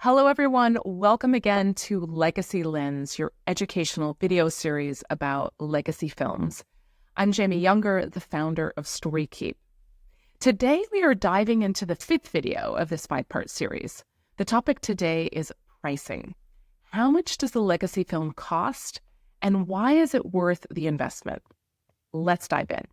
Hello, everyone. Welcome again to Legacy Lens, your educational video series about legacy films. I'm Jamie Yuenger, the founder of StoryKeep. Today, we are diving into the fifth video of this five-part series. The topic today is pricing. How much does the legacy film cost, and why is it worth the investment? Let's dive in.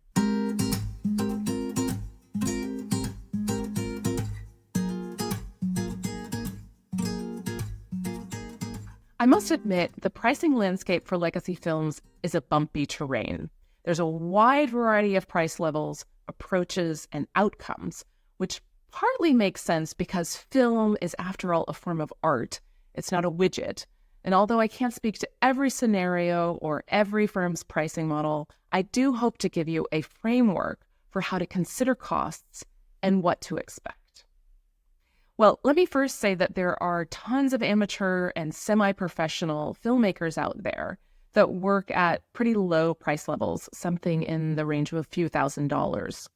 I must admit, the pricing landscape for legacy films is a bumpy terrain. There's a wide variety of price levels, approaches, and outcomes, which partly makes sense because film is, after all, a form of art. It's not a widget. And although I can't speak to every scenario or every firm's pricing model, I do hope to give you a framework for how to consider costs and what to expect. Well, let me first say that there are tons of amateur and semi-professional filmmakers out there that work at pretty low price levels, something in the range of a few $1,000s.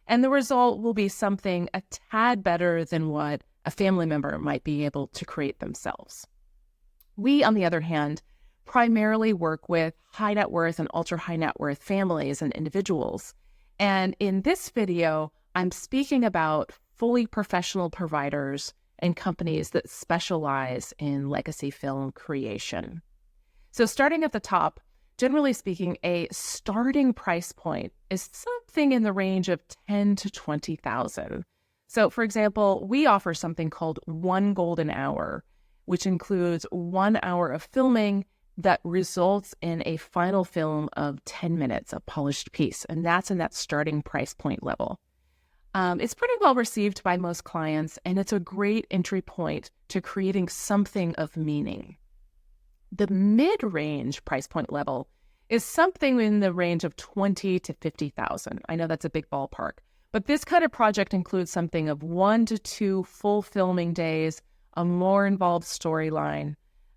And the result will be something a tad better than what a family member might be able to create themselves. We, on the other hand, primarily work with high net worth and ultra high net worth families and individuals. And in this video, I'm speaking about fully professional providers and companies that specialize in legacy film creation. So starting at the top, generally speaking, a starting price point is something in the range of $10,000 to $20,000. So for example, we offer something called One Golden Hour, which includes 1 hour of filming that results in a final film of 10 minutes, a polished piece. And that's in that starting price point level. It's pretty well received by most clients, and it's a great entry point to creating something of meaning. The mid-range price point level is something in the range of $20,000 to $50,000. I know that's a big ballpark, but this kind of project includes something of 1 to 2 full filming days, a more involved storyline.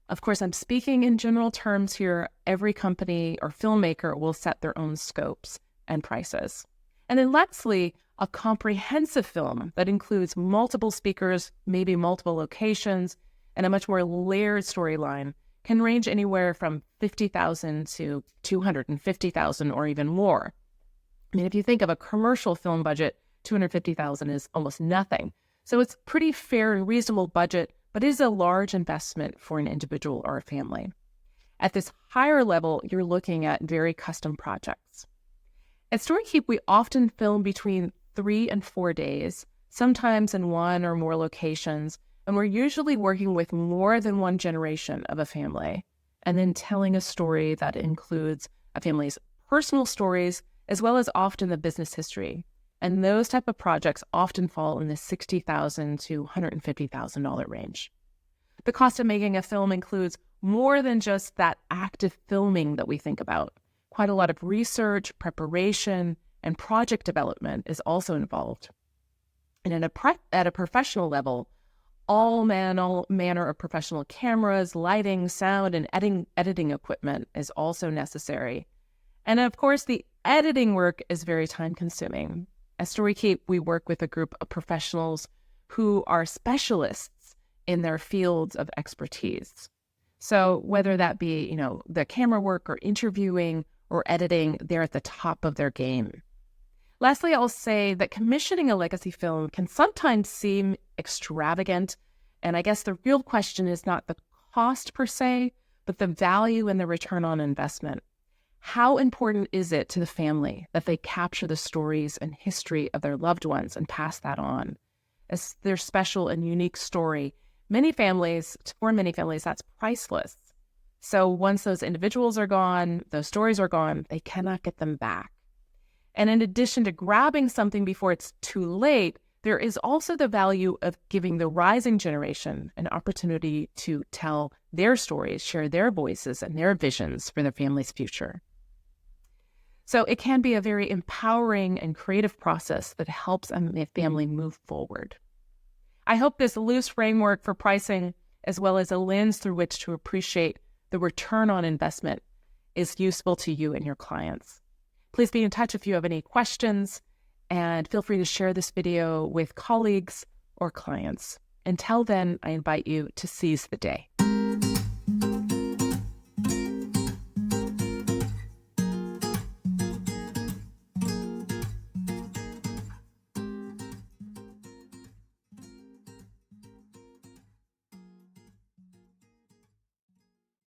Of course, I'm speaking in general terms here. Every company or filmmaker will set their own scopes and prices. And then lastly, a comprehensive film that includes multiple speakers, maybe multiple locations, and a much more layered storyline can range anywhere from $50,000 to $250,000 or even more. I mean, if you think of a commercial film budget, $250,000 is almost nothing. So it's pretty fair and reasonable budget, but it is a large investment for an individual or a family. At this higher level, you're looking at very custom projects. At StoryKeep, we often film between 3 and 4 days, sometimes in 1 or more locations, and we're usually working with more than one generation of a family, and then telling a story that includes a family's personal stories, as well as often the business history. And those type of projects often fall in the $60,000 to $150,000 range. The cost of making a film includes more than just that active filming that we think about. Quite a lot of research, preparation, and project development is also involved. And at a professional level, all manner of professional cameras, lighting, sound, and editing equipment is also necessary. And of course, the editing work is very time-consuming. At StoryKeep, we work with a group of professionals who are specialists in their fields of expertise. So whether that be, the camera work or interviewing or editing, they're at the top of their game. Lastly, I'll say that commissioning a legacy film can sometimes seem extravagant, and I guess the real question is not the cost per se, but the value and the return on investment. How important is it to the family that they capture the stories and history of their loved ones and pass that on as their special and unique story? For many families, that's priceless. So once those individuals are gone, those stories are gone, they cannot get them back. And in addition to grabbing something before it's too late, there is also the value of giving the rising generation an opportunity to tell their stories, share their voices and their visions for their family's future. So it can be a very empowering and creative process that helps a family move forward. I hope this loose framework for pricing, as well as a lens through which to appreciate the return on investment, is useful to you and your clients. Please be in touch if you have any questions, and feel free to share this video with colleagues or clients. Until then, I invite you to seize the day.